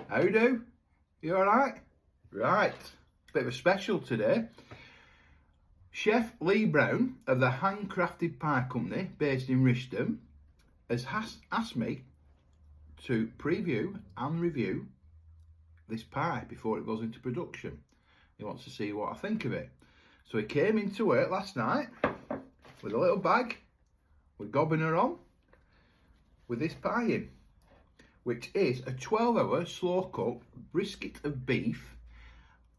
How you do? You alright? Right, bit of a special today. Chef Lee Brown of the Handcrafted Pie Company based in Leicester has asked me to preview and review this pie before it goes into production. He wants to see what I think of it. So he came into work last night with a little bag with gobbiner on with this pie in, which is a 12-hour slow cooked brisket of beef,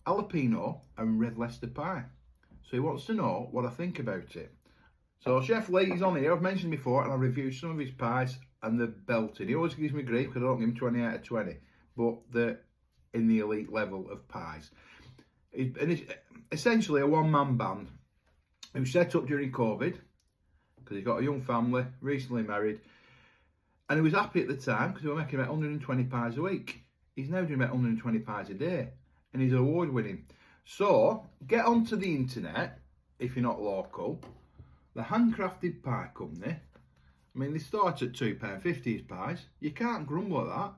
jalapeno and red Leicester pie. So he wants to know what I think about it. So Chef Lee is on here, I've mentioned before, and I reviewed some of his pies and they're belting. He always gives me grief because I don't give him 20 out of 20, but they're in the elite level of pies. And it's essentially a one-man band who set up during COVID because he's got a young family, recently married, and he was happy at the time because he was making about 120 pies a week. He's now doing about 120 pies a day, and he's award winning. So get onto the internet if you're not local. The Handcrafted Pie Company. I mean, they start at £2.50 his pies. You can't grumble at that.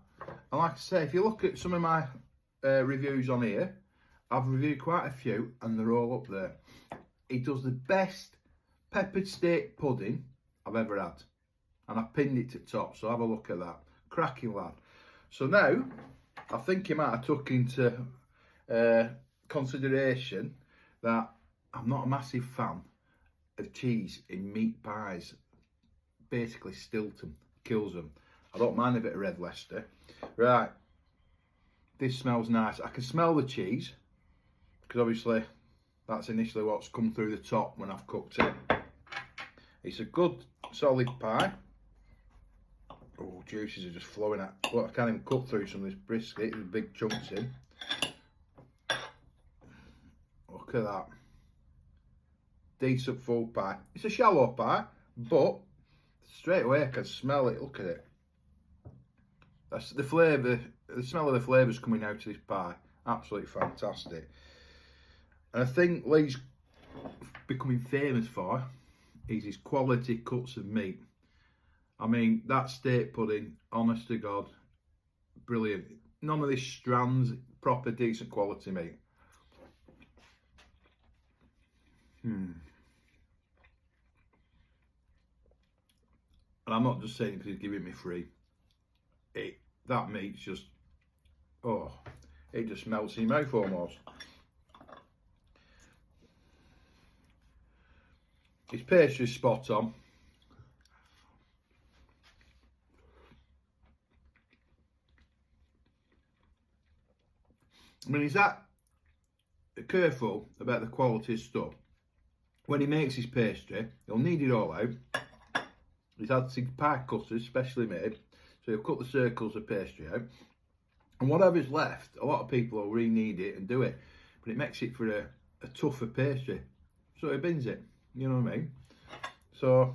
And like I say, if you look at some of my reviews on here, I've reviewed quite a few, and they're all up there. He does the best peppered steak pudding I've ever had. And I pinned it to top, so have a look at that. Cracking lad. So now, I think he might have took into consideration that I'm not a massive fan of cheese in meat pies. Basically Stilton, kills them. I don't mind a bit of red Leicester. Right, this smells nice. I can smell the cheese, because obviously that's initially what's come through the top when I've cooked it. It's a good solid pie. Oh, juices are just flowing out. Look, I can't even cut through some of this brisket. There's big chunks in. Look at that. Decent full pie. It's a shallow pie, but straight away I can smell it. Look at it. That's the flavour, the smell of the flavours coming out of this pie. Absolutely fantastic. And I think Lee's becoming famous for is his quality cuts of meat. I mean, that steak pudding, honest to God, brilliant. None of these strands, proper decent quality meat. And I'm not just saying it because he's giving me free. That meat's just, oh, it just melts in your mouth almost. His pastry's spot on. I mean, he's that careful about the quality of stuff. When he makes his pastry, he'll knead it all out. He's had some pie cutters specially made, so he'll cut the circles of pastry out. And whatever's left, a lot of people will re-knead it and do it, but it makes it for a tougher pastry. So he bins it, you know what I mean? So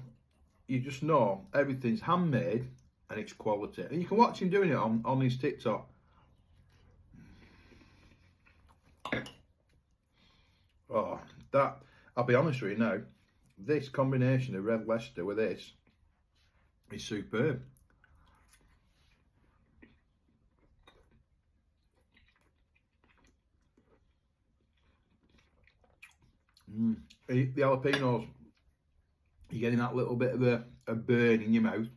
you just know everything's handmade and it's quality. And you can watch him doing it on his TikTok. Oh, that, I'll be honest with you now, this combination of red Leicester with this is superb. The jalapenos, you're getting that little bit of a burn in your mouth,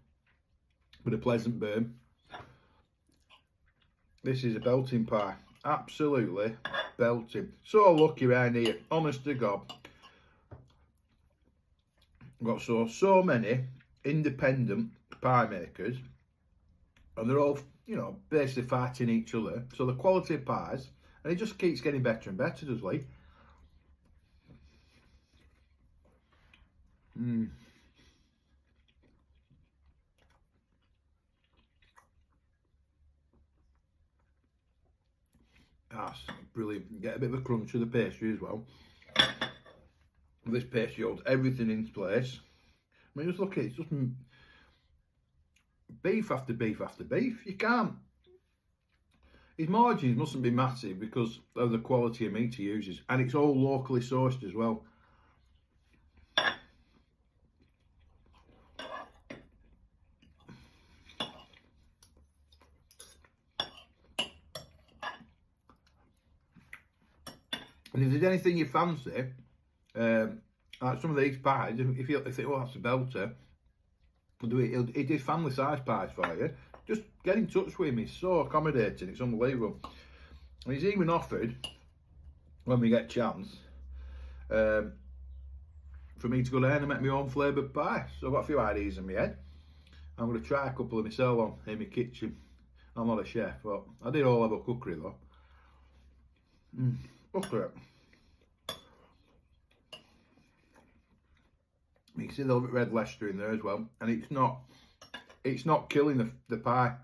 but a pleasant burn. This is a belting pie. Absolutely belting. So lucky around here, honest to God. I've got so many independent pie makers, and they're all, you know, basically fighting each other. So the quality of pies, and it just keeps getting better and better, does Lee? That's brilliant. You get a bit of a crunch of the pastry as well. This pastry holds everything in place. I mean, just look at it, it's just beef after beef after beef. You can't. His margins mustn't be massive because of the quality of meat he uses, and it's all locally sourced as well. And if there's anything you fancy, like some of these pies, if you think, oh, that's a belter, we'll do it. He did family size pies for you. Just get in touch with him. He's so accommodating. It's unbelievable. And he's even offered, when we get a chance, for me to go down and make my own flavoured pie. So I've got a few ideas in my head. I'm going to try a couple of myself on in my kitchen. I'm not a chef, but I did all have a cookery though. Look at it. You can see a little bit red Leicester in there as well, and it's not killing the pie.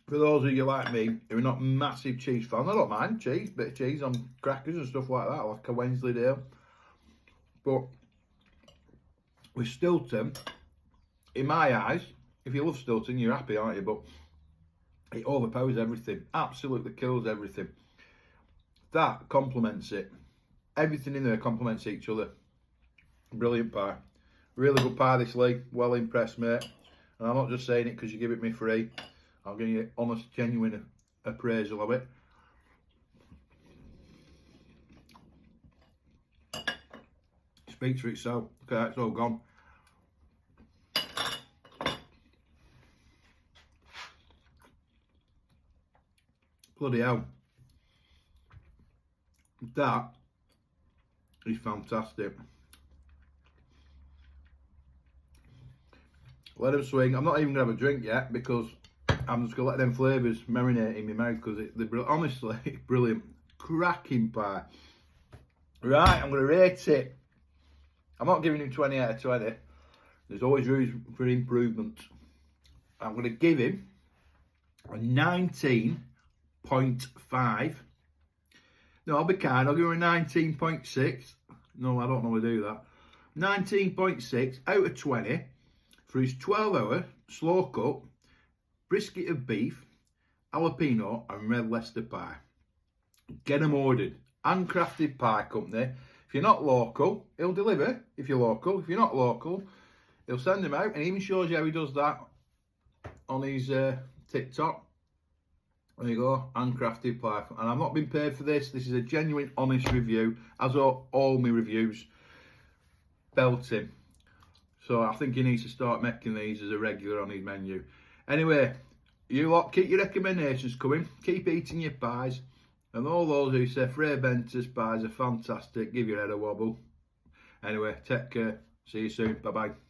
For those of you like me who are not massive cheese fans, I don't mind cheese, bit of cheese on crackers and stuff like that, like a Wensleydale. But with Stilton, in my eyes, if you love Stilton, you're happy, aren't you? But it overpowers everything, absolutely kills everything. That complements it. Everything in there complements each other. Brilliant pie. Really good pie this Lee. Well impressed, mate. And I'm not just saying it because you give it me free. I'll give you honest, genuine appraisal of it. Speaks for itself. Okay, it's all gone. Bloody hell. That is fantastic. Let them swing. I'm not even going to have a drink yet because I'm just going to let them flavours marinate in my mouth because they're honestly brilliant. Cracking pie. Right, I'm going to rate it. I'm not giving him 20 out of 20. There's always room for improvement. I'm going to give him a 19.5. No, I'll be kind. I'll give him a 19.6. No, I don't know how to do that. 19.6 out of 20 for his 12-hour slow cook brisket of beef, jalapeno and red Leicester pie. Get them ordered. Handcrafted Pie Company. If you're not local, he'll deliver. If you're local. If you're not local, he'll send them out. And he even shows you how he does that on his TikTok. There you go, Handcrafted Pie. And I've not been paid for this. This is a genuine, honest review, as are all my reviews. Belting. So I think he needs to start making these as a regular on his menu. Anyway, you lot, keep your recommendations coming. Keep eating your pies. And all those who say Frey Benter's pies are fantastic, give your head a wobble. Anyway, take care. See you soon. Bye-bye.